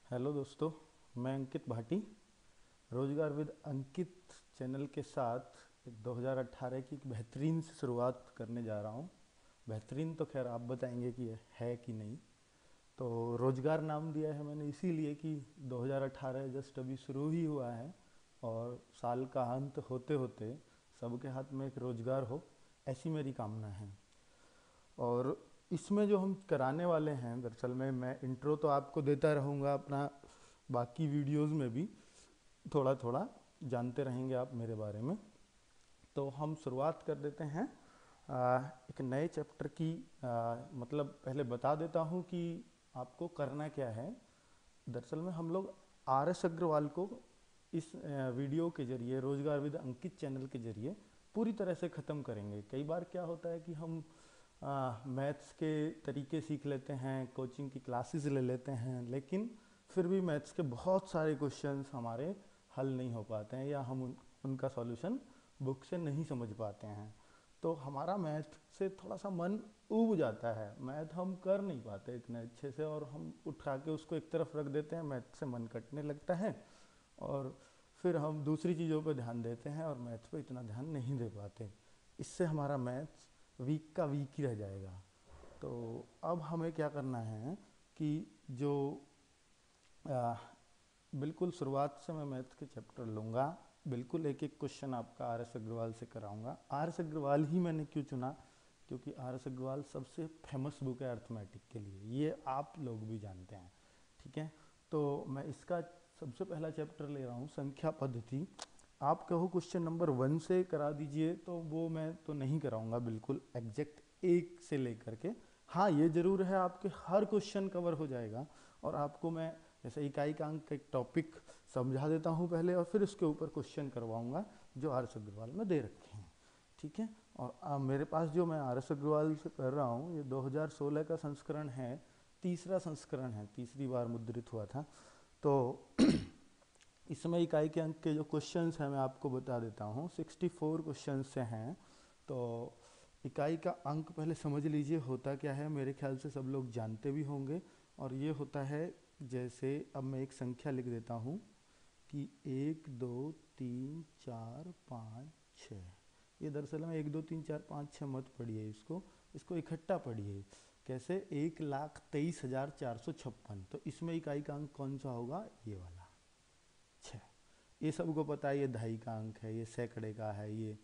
Hello दोस्तों, मैं अंकित भाटी रोजगार विद अंकित चैनल के साथ एक 2018 की एक बेहतरीन से शुरुआत करने जा रहा हूँ। बेहतरीन तो खैर आप बताएंगे कि है कि नहीं। तो रोजगार नाम दिया है मैंने इसीलिए कि 2018 जस्ट अभी शुरू ही हुआ है और साल का अंत होते होते सबके हाथ में एक रोजगार हो, ऐसी मेरी कामना है। और इसमें जो हम कराने वाले हैं, दरअसल में मैं इंट्रो तो आपको देता रहूँगा अपना, बाकी वीडियोस में भी थोड़ा थोड़ा जानते रहेंगे आप मेरे बारे में। तो हम शुरुआत कर देते हैं एक नए चैप्टर की। मतलब पहले बता देता हूँ कि आपको करना क्या है। दरअसल में हम लोग आर एस अग्रवाल को इस वीडियो के जरिए, रोजगार विद अंकित चैनल के जरिए पूरी तरह से ख़त्म करेंगे। कई बार क्या होता है कि हम मैथ्स के तरीके सीख लेते हैं, कोचिंग की क्लासेस ले लेते हैं, लेकिन फिर भी मैथ्स के बहुत सारे क्वेश्चंस हमारे हल नहीं हो पाते हैं या हम उनका सॉल्यूशन बुक से नहीं समझ पाते हैं। तो हमारा मैथ से थोड़ा सा मन ऊब जाता है, मैथ हम कर नहीं पाते इतने अच्छे से, और हम उठा के उसको एक तरफ रख देते हैं, मैथ से मन कटने लगता है और फिर हम दूसरी चीज़ों पर ध्यान देते हैं और मैथ पे इतना ध्यान नहीं दे पाते। इससे हमारा मैथ्स वीक का वीक ही रह जाएगा। तो अब हमें क्या करना है कि जो आ, बिल्कुल शुरुआत से मैं मैथ के चैप्टर लूँगा, बिल्कुल एक एक क्वेश्चन आपका आर एस अग्रवाल से कराऊंगा। आर एस अग्रवाल ही मैंने क्यों चुना, क्योंकि आर एस अग्रवाल सबसे फेमस बुक है अर्थमेटिक के लिए, ये आप लोग भी जानते हैं। ठीक है, तो मैं इसका सबसे पहला चैप्टर ले रहा हूँ, संख्या पद्धति। आप कहो क्वेश्चन नंबर 1 से करा दीजिए, तो वो मैं तो नहीं कराऊंगा बिल्कुल एग्जैक्ट 1 से लेकर के। हाँ, ये ज़रूर है आपके हर क्वेश्चन कवर हो जाएगा, और आपको मैं जैसे इकाई का अंक एक टॉपिक समझा देता हूँ पहले, और फिर उसके ऊपर क्वेश्चन करवाऊंगा जो आर एस अग्रवाल में दे रखे हैं। ठीक है, और मेरे पास जो मैं आर एस अग्रवाल से कर रहा हूँ, ये 2016 का संस्करण है, तीसरा संस्करण है, तीसरी बार मुद्रित हुआ था। तो इसमें इकाई के अंक के जो क्वेश्चंस हैं मैं आपको बता देता हूँ, 64 क्वेश्चन से हैं। तो इकाई का अंक पहले समझ लीजिए होता क्या है, मेरे ख्याल से सब लोग जानते भी होंगे। और ये होता है, जैसे अब मैं एक संख्या लिख देता हूँ कि 1 2 3 4 5 6। ये दरअसल में 1 2 3 4 5 6 मत पढ़िए, इसको इसको इकट्ठा पढ़िए। कैसे? 1,23,456। तो इसमें इकाई का अंक कौन सा होगा? ये वाला 6। ये सबको पता है, ये दहाई का अंक है, ये सैकड़े का है, ये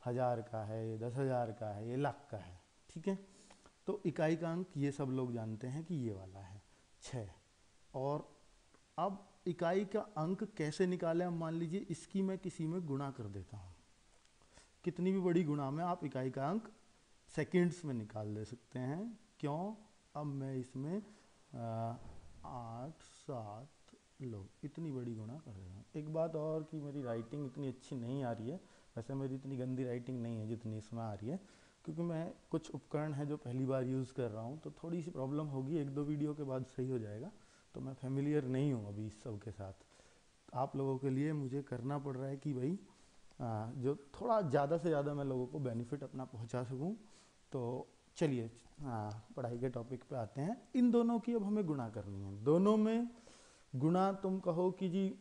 हजार का है, ये 10,000 का है, ये लाख का है। ठीक है, तो इकाई का अंक ये सब लोग जानते हैं कि ये वाला है 6। और अब इकाई का अंक कैसे निकालें? अब मान लीजिए इसकी मैं किसी में गुणा कर देता हूँ, कितनी भी बड़ी गुणा में आप इकाई का अंक सेकंड्स में निकाल दे सकते हैं। क्यों? अब मैं इसमें 8 7 लो, इतनी बड़ी गुणा कर रहा हूँ। एक बात और कि मेरी राइटिंग इतनी अच्छी नहीं आ रही है, वैसे मेरी इतनी गंदी राइटिंग नहीं है जितनी इसमें आ रही है, क्योंकि मैं कुछ उपकरण है जो पहली बार यूज़ कर रहा हूँ, तो थोड़ी सी प्रॉब्लम होगी, 1 2 वीडियो के बाद सही हो जाएगा। तो मैं फेमिलियर नहीं हूँ अभी इस सब के साथ। आप लोगों के लिए मुझे करना पड़ रहा है कि भाई जो थोड़ा ज़्यादा से ज़्यादा मैं लोगों को बेनिफिट अपना पहुंचा सकूं। तो चलिए पढ़ाई के टॉपिक पे आते हैं। इन दोनों की अब हमें गुणा करनी है। दोनों में गुणा तुम कहो कि जी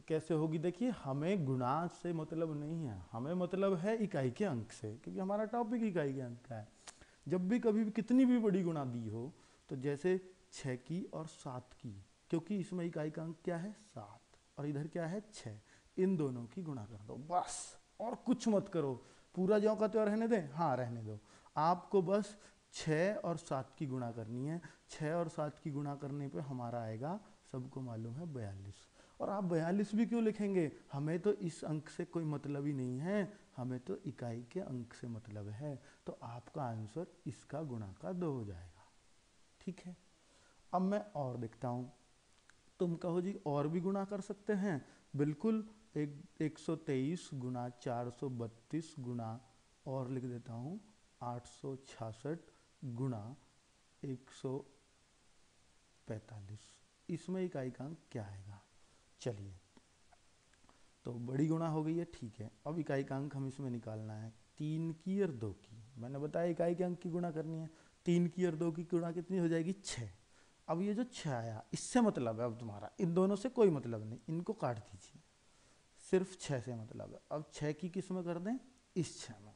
कैसे होगी? देखिए, हमें गुणा से मतलब नहीं है, हमें मतलब है इकाई के अंक से, क्योंकि हमारा टॉपिक इकाई के अंक का है। जब भी कभी भी कितनी भी बड़ी गुणा दी हो, तो जैसे 6 की और 7 की, क्योंकि इसमें इकाई का अंक क्या है? 7, और इधर क्या है? 6। इन दोनों की गुणा कर दो बस, और कुछ मत करो। पूरा ज्यों का त्यों रहने दें? हाँ, रहने दो। आपको बस 6 और 7 की गुणा करनी है। 6 और 7 की गुणा करने पे हमारा आएगा, सबको मालूम है, 42। और आप 42 भी क्यों लिखेंगे? हमें तो इस अंक से कोई मतलब ही नहीं है, हमें तो इकाई के अंक से मतलब है। तो आपका आंसर इसका गुणा का 2 हो जाएगा। ठीक है, अब मैं और देखता हूँ। तुम कहो जी और भी गुणा कर सकते हैं, बिल्कुल। 123 गुणा 432 गुणा, और लिख देता हूँ 866 गुणा 145। इसमें इकाई का अंक क्या आएगा? चलिए, तो बड़ी गुणा हो गई है, ठीक है। अब इकाई का अंक हम इसमें निकालना है, 3 की और 2 की। मैंने बताया इकाई के अंक की गुणा करनी है। 3 की और 2 की गुणा कितनी हो जाएगी? 6। अब ये जो 6 आया इससे मतलब है अब तुम्हारा, इन दोनों से कोई मतलब नहीं, इनको काट दीजिए, सिर्फ 6 से मतलब है। अब 6 की किस में कर दें, इस 6 में,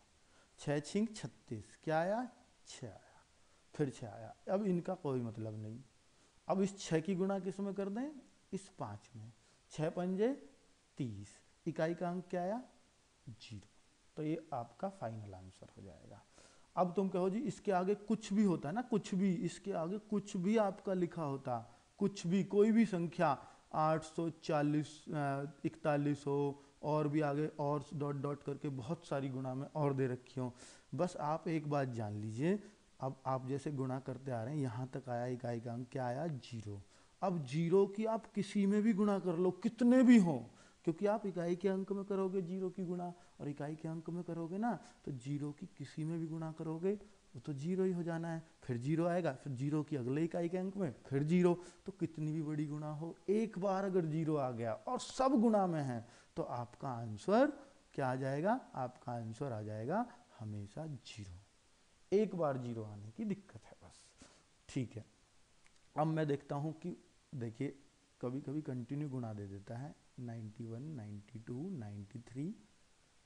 6 छिंग 36, क्या आया 6 आया, फिर 6 आया, अब इनका कोई मतलब नहीं। अब इस 6 की गुणा किस में कर दें, इस 5 में, 6 पंजे 30, इकाई का अंक क्या आया 0। तो ये आपका फाइनल आंसर हो जाएगा। अब तुम कहो जी इसके आगे कुछ भी होता है ना, कुछ भी, इसके आगे कुछ भी आपका लिखा होता, कुछ भी, कोई भी संख्या 840 41 हो, और भी आगे और डॉट डॉट करके बहुत सारी गुणा में और दे रखी हो, बस आप एक बात जान लीजिए, अब आप जैसे गुणा करते आ रहे हैं यहाँ तक आया, इकाई का अंक क्या आया 0। अब 0 की आप किसी में भी गुणा कर लो, कितने भी हों, क्योंकि आप इकाई के अंक में करोगे 0 की गुणा, और इकाई के अंक में करोगे ना, तो 0 की किसी में भी गुणा करोगे वो तो 0 ही हो जाना है, फिर 0 आएगा, फिर 0 की अगले इकाई के अंक में फिर 0। तो कितनी भी बड़ी गुणा हो, एक बार अगर 0 आ गया और सब गुणा में है, तो आपका आंसर क्या आ जाएगा, आपका आंसर आ जाएगा हमेशा 0। एक बार 0 आने की दिक्कत है बस, ठीक है। अब मैं देखता हूँ कि देखिए कभी कभी कंटिन्यू गुणा दे देता है, 91 92 93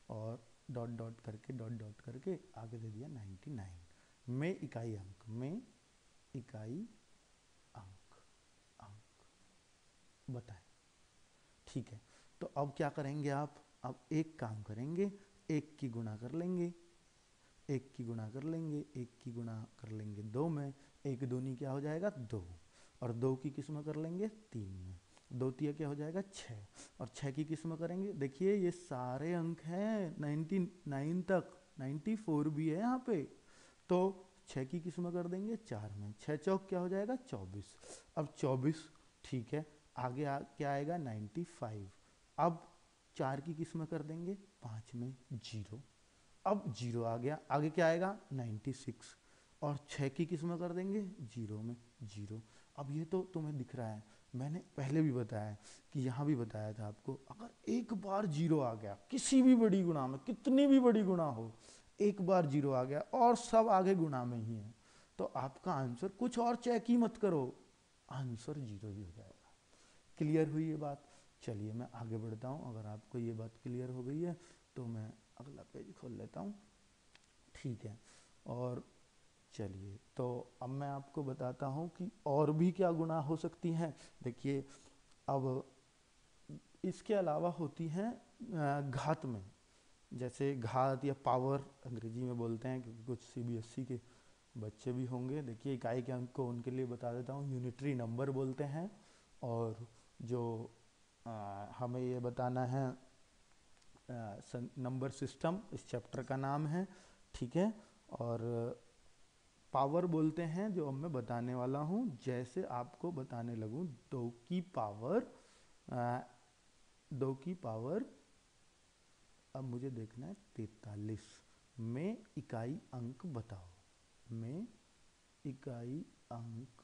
और डॉट डॉट करके आगे दे दिया 99 में इकाई अंक, में इकाई अंक, अंक बताएं, ठीक है। तो अब क्या करेंगे आप, अब एक काम करेंगे, एक की गुणा कर लेंगे, एक की गुणा कर लेंगे, एक की गुणा कर लेंगे 2 में, एक दूनी क्या हो जाएगा 2, और 2 की किस में कर लेंगे 3 में, 2 तिया क्या हो जाएगा 6, और 6 की किस में करेंगे, देखिए ये सारे अंक हैं 99 तक, 94 भी है यहाँ पे, तो 6 की किस में कर देंगे 4 में, 6 चौक क्या हो जाएगा 24, अब 24, ठीक है, आगे क्या आएगा 95, अब 4 की किस में कर देंगे 5 में 0, अब 0 आ गया, आगे क्या आएगा 96, और 6 की किस में कर देंगे 0 में 0। अब ये तो तुम्हें दिख रहा है, मैंने पहले भी बताया कि यहाँ भी बताया था आपको, अगर एक बार 0 आ गया किसी भी बड़ी गुणा में, कितनी भी बड़ी गुणा हो, एक बार 0 आ गया और सब आगे गुणा में ही है, तो आपका आंसर कुछ और चेक ही मत करो, आंसर 0 ही हो जाएगा। क्लियर हुई ये बात, चलिए मैं आगे बढ़ता हूँ, अगर आपको ये बात क्लियर हो गई है तो मैं अगला पेज खोल लेता हूँ, ठीक है। और चलिए तो अब मैं आपको बताता हूँ कि और भी क्या गुणा हो सकती हैं। देखिए अब इसके अलावा होती हैं घात में, जैसे घात या पावर अंग्रेजी में बोलते हैं, क्योंकि कुछ सीबीएसई के बच्चे भी होंगे। देखिए इकाई के अंक को उनके लिए बता देता हूँ, यूनिटरी नंबर बोलते हैं, और जो हमें ये बताना है नंबर सिस्टम इस चैप्टर का नाम है, ठीक है। और पावर बोलते हैं जो अब मैं बताने वाला हूँ, जैसे आपको बताने लगूँ 2 की पावर 2 की पावर, अब मुझे देखना है 43 में इकाई अंक बताओ, में इकाई अंक,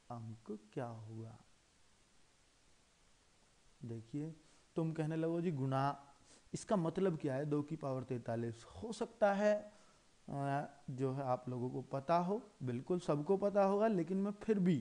अंक क्या हुआ, देखिए तुम कहने लगो जी गुणा, इसका मतलब क्या है 2 की पावर 43, हो सकता है जो है आप लोगों को पता हो, बिल्कुल सबको पता होगा, लेकिन मैं फिर भी,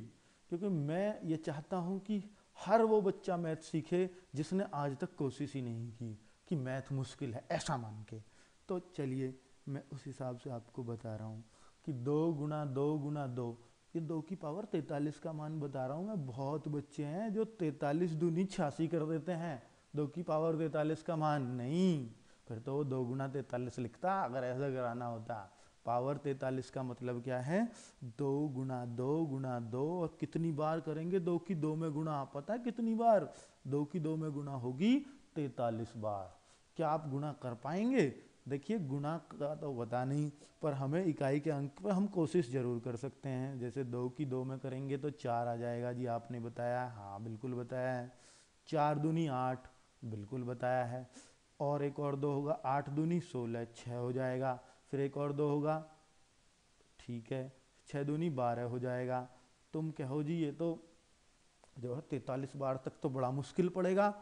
क्योंकि मैं ये चाहता हूँ कि हर वो बच्चा मैथ सीखे जिसने आज तक कोशिश ही नहीं की कि मैथ मुश्किल है ऐसा मान के, तो चलिए मैं उस हिसाब से आपको बता रहा हूँ कि 2 गुना 2, ये 2 की पावर 43 का मान बता रहा हूँ मैं। बहुत बच्चे हैं जो 43 दूनी 86 कर देते हैं, 2 की पावर 43 का मान नहीं, फिर तो वो 2 गुना 43 लिखता अगर ऐसा कराना होता। पावर 43 का मतलब क्या है, 2 गुना 2 और कितनी बार करेंगे 2 की 2 में गुणा, पता है कितनी बार 2 की 2 में गुणा होगी 43 बार। क्या आप गुणा कर पाएंगे, देखिए गुणा का तो पता नहीं, पर हमें इकाई के अंक पर हम कोशिश जरूर कर सकते हैं। जैसे 2 की 2 में करेंगे तो 4 आ जाएगा जी, आपने बताया, हाँ बिल्कुल बताया है। 4 दूनी 8, बिल्कुल बताया है। और एक और 2 होगा, 8 दूनी 16, 6 हो जाएगा। फिर एक और 2 होगा, ठीक है, 6 दूनी 12 हो जाएगा। तुम कहो जी ये तो जो है 43 बार तक तो बड़ा मुश्किल पड़ेगा,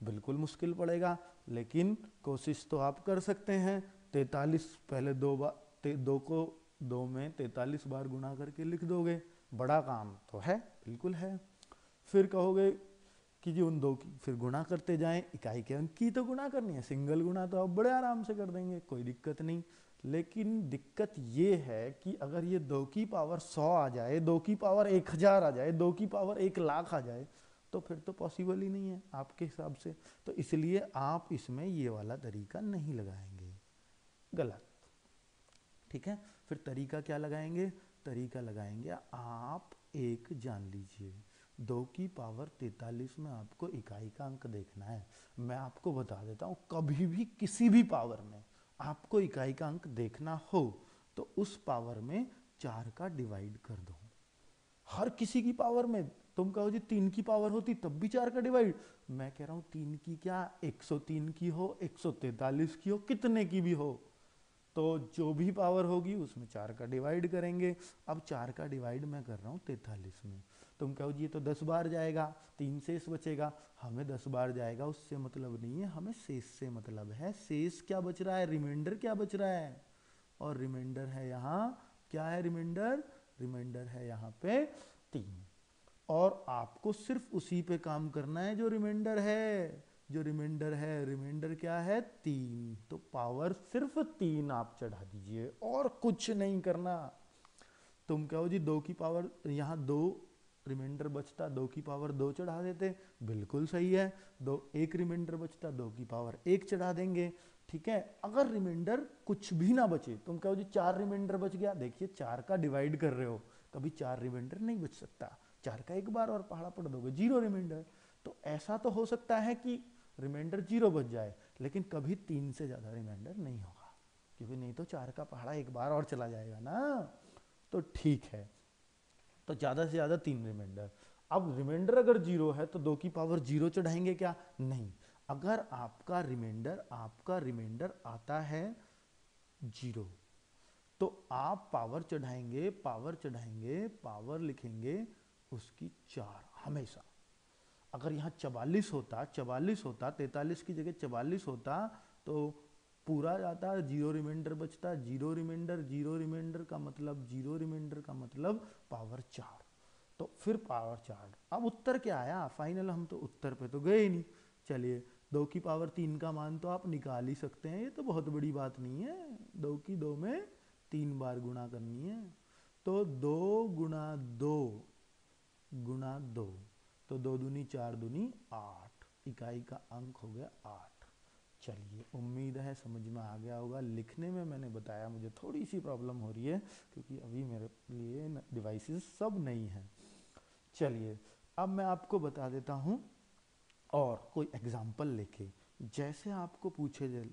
बिल्कुल मुश्किल पड़ेगा, लेकिन कोशिश तो आप कर सकते हैं। 43 पहले 2 बार, 2 को 2 में 43 बार गुणा करके लिख दोगे, बड़ा काम तो है, बिल्कुल है। फिर कहोगे कि जी उन दो की फिर गुणा करते जाएं, इकाई के अंक की तो गुणा करनी है, सिंगल गुणा तो आप बड़े आराम से कर देंगे, कोई दिक्कत नहीं। लेकिन दिक्कत ये है कि अगर ये 2 की पावर 100 आ जाए, 2 की पावर 1000 आ जाए, 2 की पावर 1,00,000 आ जाए, तो फिर तो पॉसिबल ही नहीं है आपके हिसाब से। तो इसलिए आप इसमें ये वाला तरीका नहीं लगाएंगे, गलत। ठीक है, फिर तरीका क्या लगाएंगे? तरीका लगाएंगे आप एक जान लीजिए, 2 की पावर 43 में आपको इकाई का अंक देखना है। मैं आपको बता देता हूँ, कभी भी किसी भी पावर में आपको इकाई का अंक देखना हो तो उस पावर में 4 का डिवाइड कर दो। हर किसी की पावर में, तुम कहो जी 3 की पावर होती तब भी 4 का डिवाइड, मैं कह रहा हूँ 3 की क्या, 103 की हो, 143 की हो, कितने की भी हो, तो जो भी पावर होगी उसमें 4 का डिवाइड करेंगे। अब 4 का डिवाइड मैं कर रहा हूँ 43 में, तुम कहो जी ये तो 10 बार जाएगा, 3 शेष बचेगा। हमें 10 बार जाएगा उससे मतलब नहीं है, हमें शेष से मतलब है। शेष क्या बच रहा है, रिमाइंडर क्या बच रहा है, और रिमाइंडर है यहाँ, क्या है रिमाइंडर, रिमाइंडर है यहाँ पे 3। और आपको सिर्फ उसी पे काम करना है जो रिमाइंडर है, जो रिमाइंडर है, रिमाइंडर क्या है 3, तो पावर सिर्फ 3 आप चढ़ा दीजिए और कुछ नहीं करना। तुम कहो जी 2 की पावर, यहाँ 2 रिमाइंडर बचता, 2 की पावर 2 चढ़ा देते, बिल्कुल सही है। एक रिमाइंडर बचता, 2 की पावर 1 चढ़ा देंगे। ठीक है, अगर रिमाइंडर कुछ भी ना बचे, तुम कहो जी 4 रिमाइंडर बच गया, देखिए 4 का डिवाइड कर रहे हो, कभी 4 रिमाइंडर नहीं बच सकता, 4 का एक बार और पहाड़ा पढ़ दोगे 0 रिमाइंडर। तो ऐसा तो हो सकता है कि रिमाइंडर 0 बच जाए, लेकिन कभी 3 से ज़्यादा रिमाइंडर नहीं होगा, क्योंकि नहीं तो 4 का पहाड़ा एक बार और चला जाएगा ना। तो ठीक है, तो ज़्यादा से ज़्यादा 3 रिमाइंडर। अब रिमाइंडर अगर 0 है तो 2 की पावर 0 चढ़ाएंगे क्या, नहीं। अगर आपका रिमाइंडर आता है 0, तो आप पावर चढ़ाएंगे, पावर चढ़ाएंगे, पावर लिखेंगे उसकी 4 हमेशा। अगर यहाँ 44 होता, 43 की जगह 44 होता, तो पूरा जाता, 0 रिमाइंडर बचता, 0 रिमाइंडर, 0 रिमाइंडर का मतलब, 0 रिमाइंडर का मतलब पावर 4, तो फिर पावर 4। अब उत्तर क्या आया फाइनल, हम तो उत्तर पे तो गए ही नहीं। चलिए 2 की पावर 3 का मान तो आप निकाल ही सकते हैं, ये तो बहुत बड़ी बात नहीं है, 2 की 2 में 3 बार गुणा करनी है, तो 2 गुणा 2 गुणा 2, तो 2 दूनी 4 दूनी 8, इकाई का अंक हो गया 8। चलिए उम्मीद है समझ में आ गया होगा। लिखने में मैंने बताया मुझे थोड़ी सी प्रॉब्लम हो रही है, क्योंकि अभी मेरे लिए डिवाइसेस सब नहीं हैं। चलिए अब मैं आपको बता देता हूँ और कोई एग्जाम्पल लेके, जैसे आपको पूछे जाए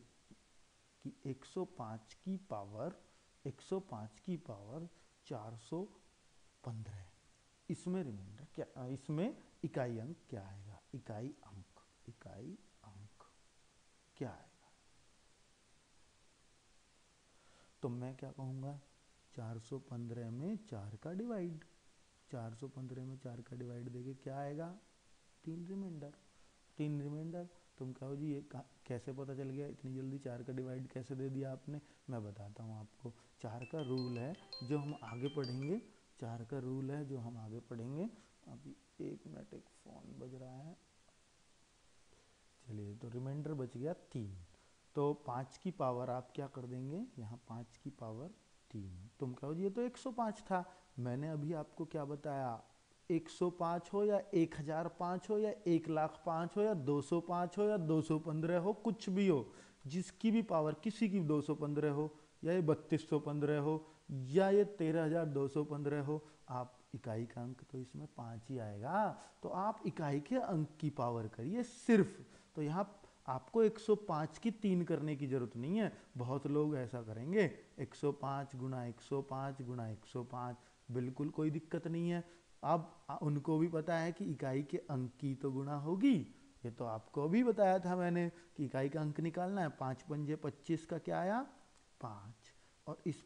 कि 105 की पावर 105 की पावर 415, इसमें रिमाइंडर क्या, इसमें इकाई अंक क्या आएगा, इकाई अंक क्या आएगा, तो मैं क्या कहूँगा, 415 में 4 का डिवाइड, 415 में 4 का डिवाइड देके क्या आएगा, 3 रिमाइंडर, 3 रिमाइंडर। तुम कहो जी ये कैसे पता चल गया, इतनी जल्दी 4 का डिवाइड कैसे दे दिया आपने, मैं बताता हूँ आपको। 4 का रूल है जो हम आगे पढ़ेंगे, 4 का रूल है जो हम आगे पढ़ेंगे। अभी 1 मिनट, एक फ़ोन बज रहा है। चलिए, तो रिमाइंडर बच गया 3, तो 5 की पावर आप क्या कर देंगे, यहाँ 5 की पावर 3, तुम कहो जी ये तो 105 था, मैंने अभी आपको क्या बताया, 105 हो या 1005 हो या 1,05,000 हो या 205 हो या 215 हो, कुछ भी हो, जिसकी भी पावर, किसी की 215 हो या ये 3215 हो या ये 13,215 हो, आप इकाई का अंक तो इसमें 5 ही आएगा, तो आप इकाई के अंक की पावर करिए सिर्फ। तो यहाँ आपको 105 की 3 करने की जरूरत नहीं है, बहुत लोग ऐसा करेंगे 105 गुणा 105 गुणा 105, बिल्कुल कोई दिक्कत नहीं है। अब उनको भी पता है कि इकाई के अंक की तो गुणा होगी, ये तो आपको भी बताया था मैंने कि इकाई का अंक निकालना है, 5 पंजे 25 का क्या आया 5, और इस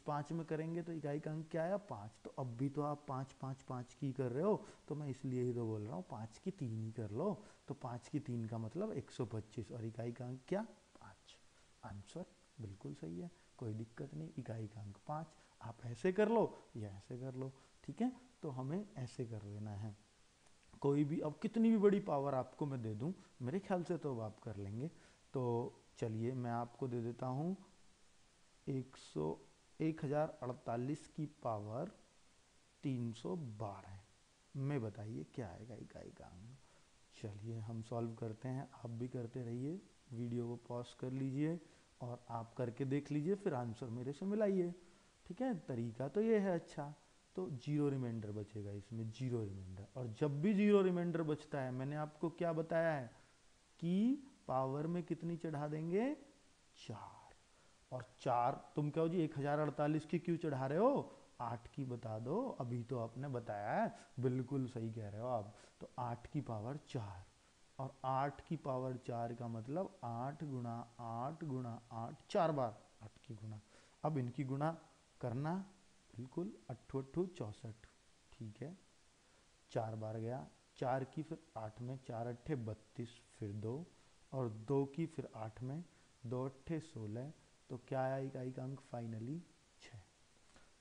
5 में करेंगे तो इकाई का अंक क्या आया 5, तो अब भी तो आप 5 5 5 की कर रहे हो, तो मैं इसलिए ही तो बोल रहा हूँ 5 की 3 ही कर लो, तो 5 की 3 का मतलब 125, और इकाई का अंक क्या 5, आंसर बिल्कुल सही है, कोई दिक्कत नहीं, इकाई का अंक 5, आप ऐसे कर लो या ऐसे कर लो। ठीक है, तो हमें ऐसे कर लेना है। कोई भी अब कितनी भी बड़ी पावर आपको मैं दे दूं, मेरे ख्याल से तो अब आप कर लेंगे। तो चलिए मैं आपको दे देता हूँ 1048 की पावर 312 में, बताइए क्या आएगा इकाई का अंक। चलिए हम सॉल्व करते हैं, आप भी करते रहिए, वीडियो को पॉज कर लीजिए और आप करके देख लीजिए, फिर आंसर मेरे से मिलाइए। ठीक है, तरीका तो ये है। अच्छा, तो जीरो रिमाइंडर बचेगा इसमें, जीरो रिमाइंडर। और जब भी जीरो रिमाइंडर बचता है, मैंने आपको क्या बताया है कि पावर में कितनी चढ़ा देंगे, 4। और 4 तुम कहो जी 1048 की क्यों चढ़ा रहे हो, 8 की बता दो, अभी तो आपने बताया है। बिल्कुल सही कह रहे हो आप। तो 8 की पावर 4, और 8 की पावर 4 का मतलब 8 गुणा 8 गुणा 8, 4 बार 8 की गुणा। अब इनकी गुणा करना, बिल्कुल, 8 8 64, ठीक है, 4 बार गया, 4 की फिर 8 में, 4 अट्ठे 32, फिर 2, और 2 की फिर 8 में, 2 अट्ठे 16, तो क्या आया इकाई का अंक फाइनली, 6।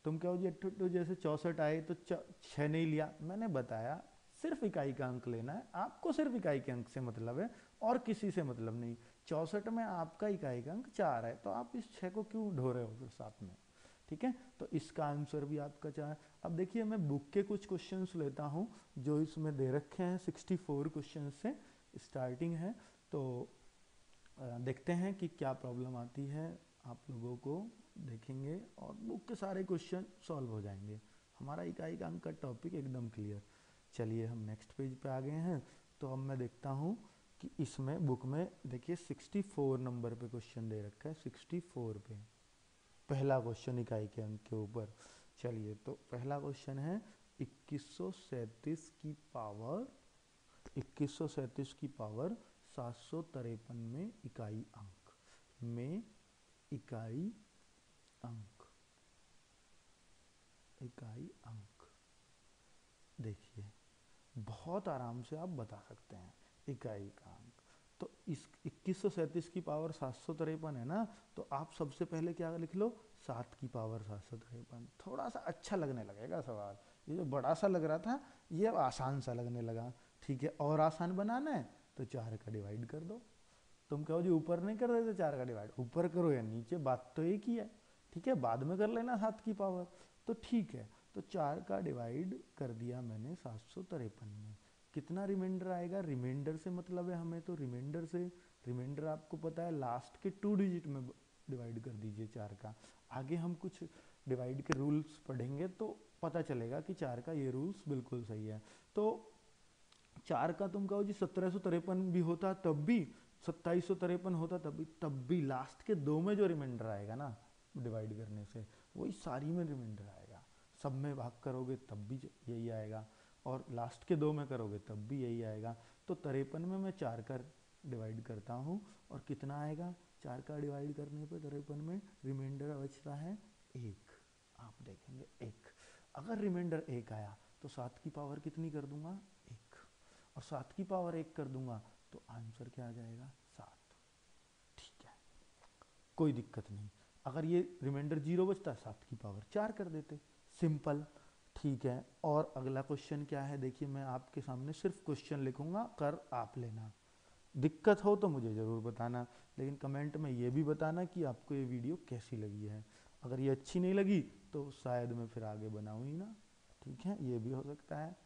तुम कहो जी अट्ठो अट्ठो जैसे 64 आए तो 6 नहीं लिया, मैंने बताया सिर्फ इकाई का अंक लेना है, आपको सिर्फ इकाई के अंक से मतलब है और किसी से मतलब नहीं। 64 में आपका इकाई का अंक 4 है, तो आप इस 6 को क्यों ढो रहे हो फिर साथ में। ठीक है, तो इसका आंसर भी आपका 4। अब देखिए मैं बुक के कुछ क्वेश्चंस लेता हूँ जो इसमें दे रखे हैं, 64 क्वेश्चन से स्टार्टिंग है। तो देखते हैं कि क्या प्रॉब्लम आती है, आप लोगों को देखेंगे और बुक के सारे क्वेश्चन सॉल्व हो जाएंगे। हमारा इकाई का अंक का टॉपिक एकदम क्लियर। चलिए हम नेक्स्ट पेज पे आ गए हैं। तो अब मैं देखता हूँ कि इसमें बुक में देखिए 64 नंबर पे क्वेश्चन दे रखा है, 64 पे पहला क्वेश्चन इकाई के अंक के ऊपर। चलिए तो पहला क्वेश्चन है 2137 की पावर 2137 की पावर 753 में इकाई अंक में, इकाई अंक, इकाई अंक। देखिए बहुत आराम से आप बता सकते हैं इकाई का अंक। तो इस 2137 की पावर 753 है ना, तो आप सबसे पहले क्या लिख लो, 7 की पावर 753। थोड़ा सा अच्छा लगने लगेगा सवाल, ये जो बड़ा सा लग रहा था ये अब आसान सा लगने लगा। ठीक है, और आसान बनाना है तो 4 का डिवाइड कर दो। तुम कहो जी ऊपर नहीं कर रहे थे 4 का डिवाइड, ऊपर करो या नीचे, बात तो एक ही है। ठीक है, बाद में कर लेना 7 की पावर। तो ठीक है, तो 4 का डिवाइड कर दिया मैंने 753 में, कितना रिमाइंडर आएगा, रिमाइंडर से मतलब है हमें, तो रिमाइंडर से, रिमाइंडर आपको पता है लास्ट के 2 डिजिट में डिवाइड कर दीजिए 4 का। आगे हम कुछ डिवाइड के रूल्स पढ़ेंगे तो पता चलेगा कि 4 का ये रूल्स बिल्कुल सही है। तो 4 का तुम कहो जी 1753 भी होता तब भी, 2753 होता तब भी लास्ट के 2 में जो रिमाइंडर आएगा ना डिवाइड करने से, वही सारी में रिमाइंडर आएगा। सब में भाग करोगे तब भी यही आएगा, और लास्ट के 2 में करोगे तब भी यही आएगा। तो 53 में मैं 4 का डिवाइड करता हूँ और कितना आएगा, 4 का डिवाइड करने पे 53 में रिमाइंडर बचता है 1। आप देखेंगे 1, अगर रिमाइंडर 1 आया तो 7 की पावर कितनी कर दूंगा, 1, और 7 की पावर 1 कर दूंगा तो आंसर क्या आ जाएगा, 7। ठीक है, कोई दिक्कत नहीं। अगर ये रिमाइंडर 0 बचता, 7 की पावर 4 कर देते, सिंपल। ठीक है, और अगला क्वेश्चन क्या है, देखिए मैं आपके सामने सिर्फ क्वेश्चन लिखूंगा, कर आप लेना। दिक्कत हो तो मुझे ज़रूर बताना, लेकिन कमेंट में ये भी बताना कि आपको ये वीडियो कैसी लगी है। अगर ये अच्छी नहीं लगी तो शायद मैं फिर आगे बनाऊँ ही ना। ठीक है, ये भी हो सकता है।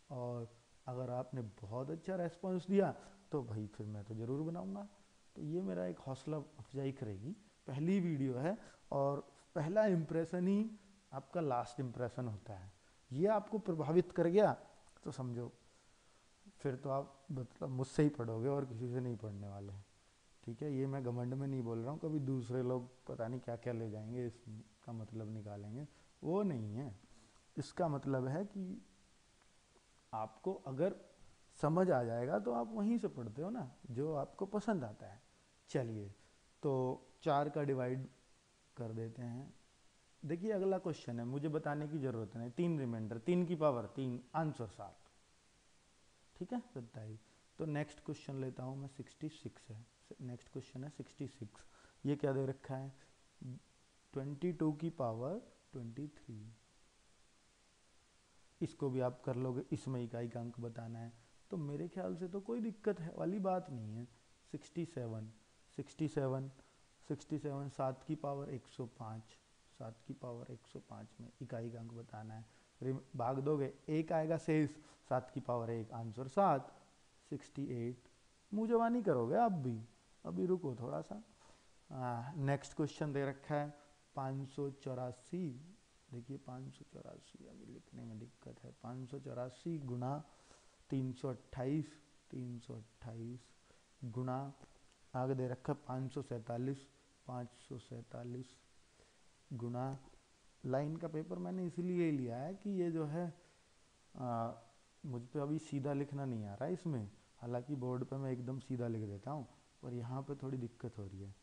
और अगर आपने बहुत अच्छा रेस्पॉन्स दिया तो भाई फिर मैं तो ज़रूर बनाऊँगा। तो ये मेरा एक हौसला अफजाई करेगी, पहली वीडियो है और पहला इम्प्रेशन ही आपका लास्ट इम्प्रेशन होता है। ये आपको प्रभावित कर गया तो समझो फिर तो आप मतलब मुझसे ही पढ़ोगे और किसी से नहीं पढ़ने वाले। ठीक है, ये मैं घमंड में नहीं बोल रहा हूँ, कभी दूसरे लोग पता नहीं क्या क्या ले जाएंगे, इसका मतलब निकालेंगे, वो नहीं है। इसका मतलब है कि आपको अगर समझ आ जाएगा तो आप वहीं से पढ़ते हो ना, जो आपको पसंद आता है। चलिए तो 4 का डिवाइड कर देते हैं। देखिए अगला क्वेश्चन है, मुझे बताने की ज़रूरत नहीं, 3 रिमाइंडर, 3 की पावर 3, आंसर 7। ठीक है, 27। तो नेक्स्ट क्वेश्चन लेता हूँ मैं, 66 है। नेक्स्ट क्वेश्चन है 66। ये क्या दे रखा है, 22 की पावर 23, इसको भी आप कर लोगे, इसमें इकाई का अंक बताना है। तो मेरे ख्याल से तो कोई दिक्कत है वाली बात नहीं है। 67 67 67 7 की पावर 105, 7 की पावर 105 में इकाई का अंक बताना है। भाग दोगे, एक आएगा शेष, 7 की पावर 1, आंसर 7, 68। मुँह जवानी करोगे आप भी, अभी रुको थोड़ा सा। नेक्स्ट क्वेश्चन दे रखा है 584। देखिए 584 अभी लिखने में दिक्कत है। 584 गुना 328, 328 गुना आगे दे रखा 547, 547 गुना, लाइन का पेपर मैंने इसीलिए लिया है कि ये जो है मुझ पे अभी सीधा लिखना नहीं आ रहा है इसमें, हालांकि बोर्ड पे मैं एकदम सीधा लिख देता हूँ, पर यहाँ पे थोड़ी दिक्कत हो रही है।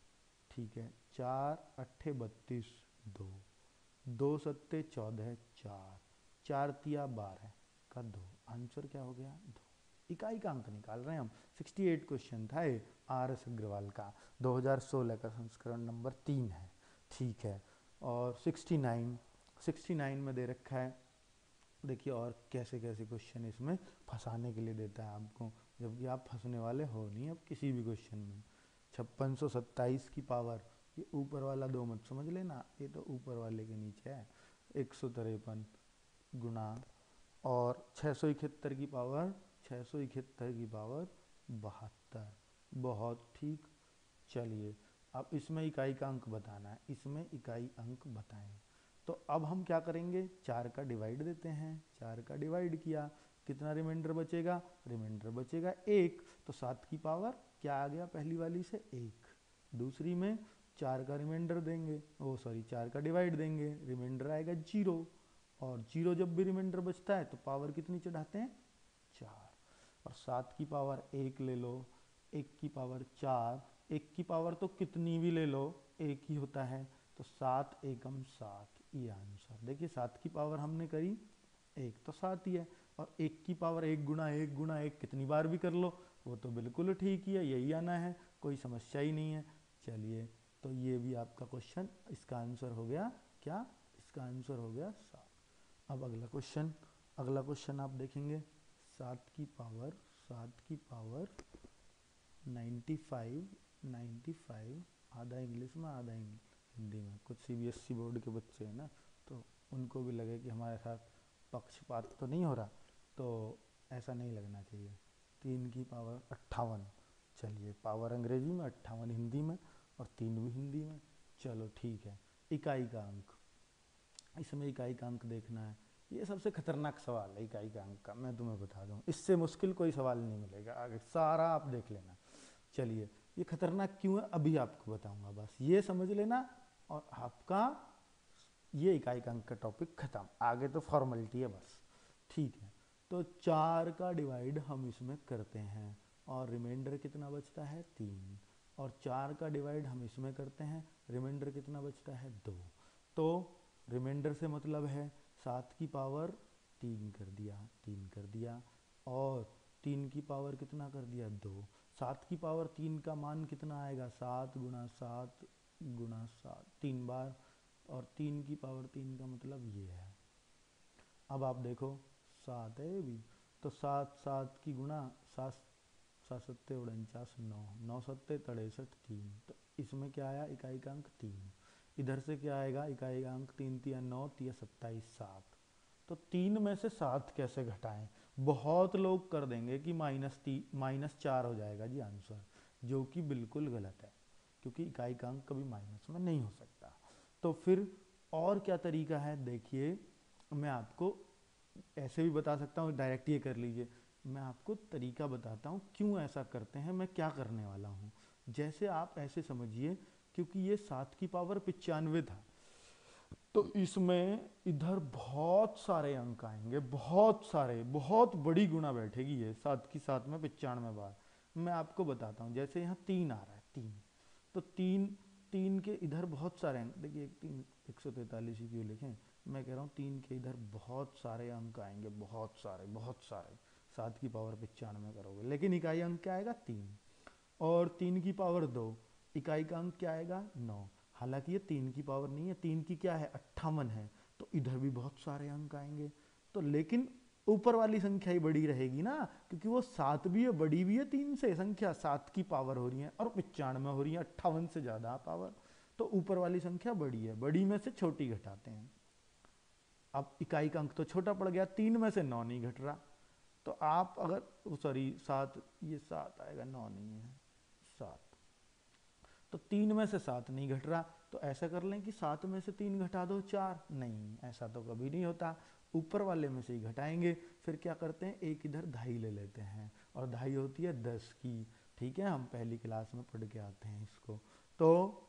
ठीक है, 4 अट्ठे 32, 2 2 सत्ते 14, 4 4 तिया 12 का 2, आंसर क्या हो गया 2। इकाई का अंक निकाल रहे हैं हम। 68 क्वेश्चन था ये, आर एस अग्रवाल का, 2016 का संस्करण नंबर 3 है। ठीक है, और 69 में दे रखा है, देखिए और कैसे कैसे क्वेश्चन इसमें फंसाने के लिए देता है आपको, जबकि आप फंसने वाले हो नहीं अब किसी भी क्वेश्चन में। 5627 की पावर, ये ऊपर वाला 2 मत समझ लेना, ये तो ऊपर वाले के नीचे है, 153 गुना, और 671 की पावर 671 की पावर 72, बहुत ठीक। चलिए अब इसमें इकाई का अंक बताना है, इसमें इकाई अंक बताएं। तो अब हम क्या करेंगे, 4 का डिवाइड देते हैं, 4 का डिवाइड किया, कितना रिमाइंडर बचेगा, रिमाइंडर बचेगा 1। तो 7 की पावर क्या आ गया पहली वाली से 1, दूसरी में 4 का रिमाइंडर देंगे, ओ सॉरी 4 का डिवाइड देंगे, रिमाइंडर आएगा 0, और 0 जब भी रिमाइंडर बचता है तो पावर कितनी चढ़ाते हैं 4, और 7 की पावर 1 ले लो, 1 की पावर 4, 1 की पावर तो कितनी भी ले लो 1 ही होता है, तो 7 एकम 7, ये आंसर। देखिए 7 की पावर हमने करी 1 तो 7 ही है, और 1 की पावर 1 गुना 1 गुना 1 कितनी बार भी कर लो वो तो बिल्कुल ठीक ही है, यही आना है, कोई समस्या ही नहीं है। चलिए तो ये भी आपका क्वेश्चन, इसका आंसर हो गया क्या, इसका आंसर हो गया 7। अब अगला क्वेश्चन आप देखेंगे, 7 की पावर 95, 95, आधा इंग्लिश में आधा हिंदी में, कुछ सीबीएसई बोर्ड के बच्चे हैं ना, तो उनको भी लगे कि हमारे साथ पक्षपात तो नहीं हो रहा, तो ऐसा नहीं लगना चाहिए। 3 की पावर 58, चलिए पावर अंग्रेजी में, 58 हिंदी में, और 3 भी हिंदी में। चलो ठीक है, इकाई का अंक, इसमें इकाई का अंक देखना है। ये सबसे खतरनाक सवाल है इकाई का अंक का, मैं तुम्हें बता दूं, इससे मुश्किल कोई सवाल नहीं मिलेगा, आगे सारा आप देख लेना। चलिए ये खतरनाक क्यों है अभी आपको बताऊंगा, बस ये समझ लेना, और आपका ये इकाई का अंक का टॉपिक खत्म, आगे तो फॉर्मेलिटी है बस। ठीक है, तो 4 का डिवाइड हम इसमें करते हैं, और रिमाइंडर कितना बचता है 3, और 4 का डिवाइड हम इसमें करते हैं, रिमाइंडर कितना बचता है 2। तो रिमाइंडर से मतलब है 7 की पावर 3 कर दिया, 3 कर दिया, और 3 की पावर कितना कर दिया 2। 7 की पावर 3 का मान कितना आएगा, 7 गुना 7 गुना 7, 3 बार, और 3 की पावर 3 का मतलब ये है। अब आप देखो 7 है ये भी, तो 7 7 की गुना 7 7 सत्ते 49, 9 9 सत्ते 63, 3, तो इसमें क्या आया इकाई का अंक 3। इधर से क्या आएगा इकाई का अंक 3 तिया 9 तिया 27, 7। तो 3 में से 7 कैसे घटाएं, बहुत लोग कर देंगे कि -4 हो जाएगा जी आंसर, जो कि बिल्कुल गलत है, क्योंकि इकाई का अंक कभी माइनस में नहीं हो सकता। तो फिर और क्या तरीका है, देखिए मैं आपको ऐसे भी बता सकता हूँ, डायरेक्ट ये कर लीजिए, मैं आपको तरीका बताता हूँ क्यों ऐसा करते हैं, मैं क्या करने वाला हूँ। जैसे आप ऐसे समझिए, क्योंकि ये 7 की पावर 95 था, तो इसमें इधर बहुत सारे अंक आएंगे, बहुत सारे, बहुत बड़ी गुणा बैठेगी ये 7 की 7 में 95 बार। मैं आपको बताता हूँ, जैसे यहाँ 3 आ रहा है, 3, तो 3 के इधर बहुत सारे अंक, देखिए 3 143 ही क्यों लिखें, मैं कह रहा हूँ 3 के इधर बहुत सारे अंक आएंगे, बहुत सारे बहुत सारे, 7 की पावर 95 करोगे, लेकिन इकाई अंक क्या आएगा 3, और 3 की पावर 2, इकाई का अंक क्या आएगा 9। हालांकि ये 3 की पावर नहीं है, 3 की क्या है 58 है, तो इधर भी बहुत सारे अंक आएंगे, तो लेकिन ऊपर वाली संख्या ही बड़ी रहेगी ना, क्योंकि वो 7 भी है, बड़ी भी है 3 से, संख्या 7 की पावर हो रही है और 95 हो रही है, 58 से ज़्यादा पावर, तो ऊपर वाली संख्या बड़ी है, बड़ी में से छोटी घटाते हैं। अब इकाई का अंक तो छोटा पड़ गया, 3 में से 9 नहीं घट रहा, तो आप अगर सॉरी 7, ये 7 आएगा, 9 नहीं है 7, तो 3 में से 7 नहीं घट रहा, तो ऐसा कर लें कि 7 में से 3 घटा दो 4, नहीं ऐसा तो कभी नहीं होता, ऊपर वाले में से ही घटाएंगे। फिर क्या करते हैं, एक इधर धाई ले लेते हैं, और धाई होती है 10 की, ठीक है, हम पहली क्लास में पढ़ के आते हैं इसको, तो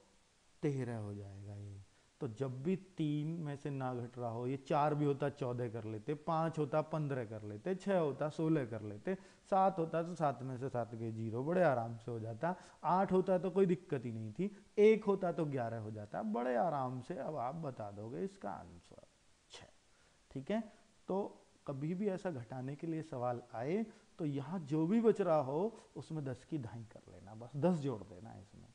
13 हो जाएगा ये। तो जब भी 3 में से ना घट रहा हो, ये 4 भी होता 14 कर लेते, 5 होता 15 कर लेते, 6 होता 16 कर लेते, 7 होता तो 7 में से 7 के 0 बड़े आराम से हो जाता, 8 होता तो कोई दिक्कत ही नहीं थी, 1 होता तो 11 हो जाता, बड़े आराम से अब आप बता दोगे इसका आंसर 6। ठीक है, तो कभी भी ऐसा घटाने के लिए सवाल आए तो यहाँ जो भी बच रहा हो उसमें 10 की धाई कर लेना, बस 10 जोड़ देना इसमें,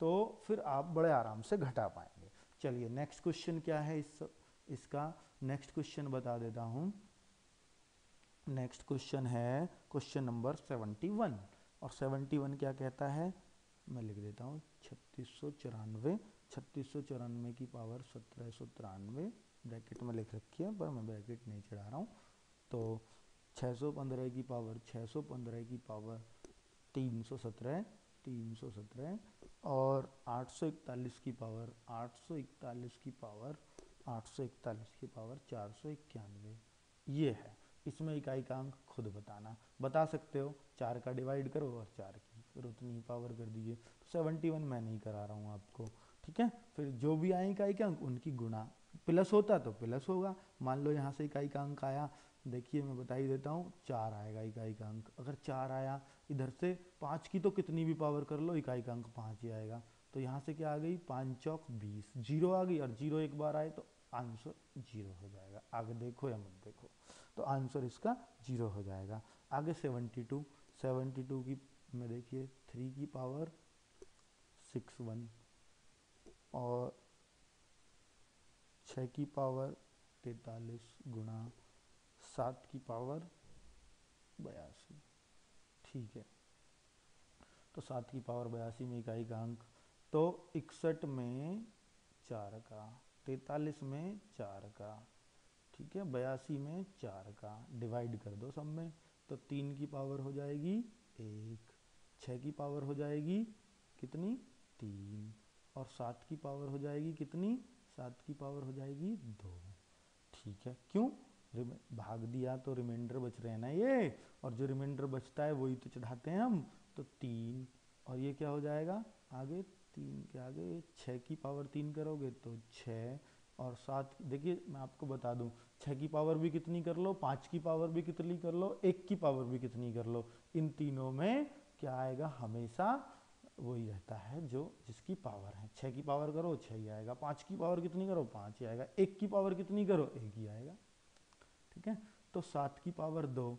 तो फिर आप बड़े आराम से घटा पाएंगे। चलिए नेक्स्ट क्वेश्चन क्या है, इसका नेक्स्ट क्वेश्चन बता देता हूँ। नेक्स्ट क्वेश्चन है क्वेश्चन नंबर 71, और 71 क्या कहता है, मैं लिख देता हूँ 3694, 3694 की पावर 1793 ब्रैकेट में लिख रखी है, पर मैं ब्रैकेट नहीं चढ़ा रहा हूँ, तो 615 की पावर 615 की पावर 317, 317, और 841 की पावर 841 की पावर 841 की पावर 491, ये है। इसमें इकाई का अंक खुद बताना, बता सकते हो, 4 का डिवाइड करो और 4 की फिर उतनी पावर कर दीजिए। तो 71 मैं नहीं करा रहा हूँ आपको, ठीक है। फिर जो भी आए इकाई के अंक उनकी गुणा, प्लस होता तो प्लस होगा, मान लो यहाँ से इकाई का अंक आया, देखिए मैं बता ही देता हूँ, 4 आएगा इकाई का अंक, अगर 4 आया इधर से 5 की तो कितनी भी पावर कर लो इकाई का अंक 5 ही आएगा, तो यहाँ से क्या आ गई, 5 चौक 20, 0 आ गई, और 0 एक बार आए तो आंसर 0 हो जाएगा, आगे देखो या मत देखो, तो आंसर इसका 0 हो जाएगा। आगे 72, 72 की में देखिए 3 की पावर 61 और 6 की पावर 43 गुणा 7 की पावर 82, ठीक है, तो 7 की पावर 82 में इकाई का अंक, तो 61 में 4 का, 43 में 4 का, ठीक है, 82 में 4 का, डिवाइड कर दो सब में, तो 3 की पावर हो जाएगी 1, 6 की पावर हो जाएगी कितनी 3, और 7 की पावर हो जाएगी कितनी, 7 की पावर हो जाएगी 2, ठीक है। क्यों, भाग दिया तो रिमाइंडर बच रहे हैं ना ये, और जो रिमाइंडर बचता है वही तो चढ़ाते हैं हम, तो 3, और ये क्या हो जाएगा आगे, 3 के आगे 6 की पावर 3 करोगे तो 6, और 7, देखिए मैं आपको बता दूं, 6 की पावर भी कितनी कर लो, 5 की पावर भी कितनी कर लो, 1 की पावर भी कितनी कर लो, इन तीनों में क्या आएगा, हमेशा वही रहता है जो जिसकी पावर है, 6 की पावर करो 6 ही आएगा, 5 की पावर कितनी करो 5 ही आएगा, 1 की पावर कितनी करो 1 ही आएगा, ठीक है। तो 7 की पावर 2,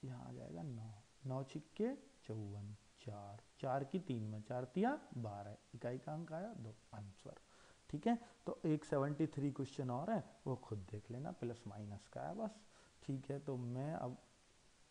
यहाँ आ जाएगा 9, 9 छिक्के 54, 4, 4 की 3 में 4 तिया 12, इकाई का अंक आया 2, आंसर, ठीक है। तो एक 73 क्वेश्चन और है, वो खुद देख लेना, प्लस माइनस का है बस, ठीक है। तो मैं अब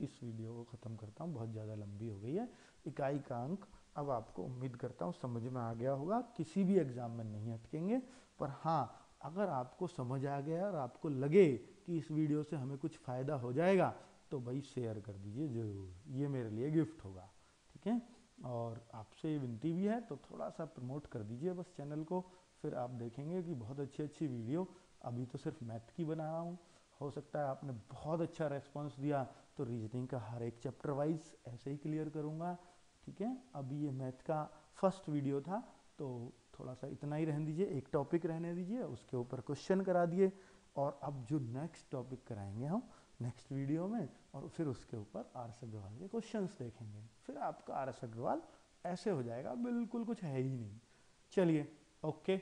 इस वीडियो को ख़त्म करता हूँ, बहुत ज़्यादा लंबी हो गई है। इकाई का अंक अब आपको उम्मीद करता हूँ समझ में आ गया होगा, किसी भी एग्ज़ाम में नहीं अटकेंगे, पर हाँ अगर आपको समझ आ गया और आपको लगे कि इस वीडियो से हमें कुछ फ़ायदा हो जाएगा तो भाई शेयर कर दीजिए ज़रूर, ये मेरे लिए गिफ्ट होगा, ठीक है। और आपसे विनती भी है तो थोड़ा सा प्रमोट कर दीजिए बस चैनल को, फिर आप देखेंगे कि बहुत अच्छी अच्छी वीडियो, अभी तो सिर्फ मैथ की बना रहा हूँ, हो सकता है आपने बहुत अच्छा रेस्पॉन्स दिया तो रीजनिंग का हर एक चैप्टर वाइज ऐसे ही क्लियर करूँगा, ठीक है। अभी ये मैथ का फर्स्ट वीडियो था तो थोड़ा सा इतना ही रहने दीजिए, एक टॉपिक रहने दीजिए, उसके ऊपर क्वेश्चन करा दिए, और अब जो नेक्स्ट टॉपिक कराएंगे हम नेक्स्ट वीडियो में, और फिर उसके ऊपर आर एस अग्रवाल के क्वेश्चंस देखेंगे, फिर आपका आर एस अग्रवाल ऐसे हो जाएगा बिल्कुल कुछ है ही नहीं। चलिए ओके।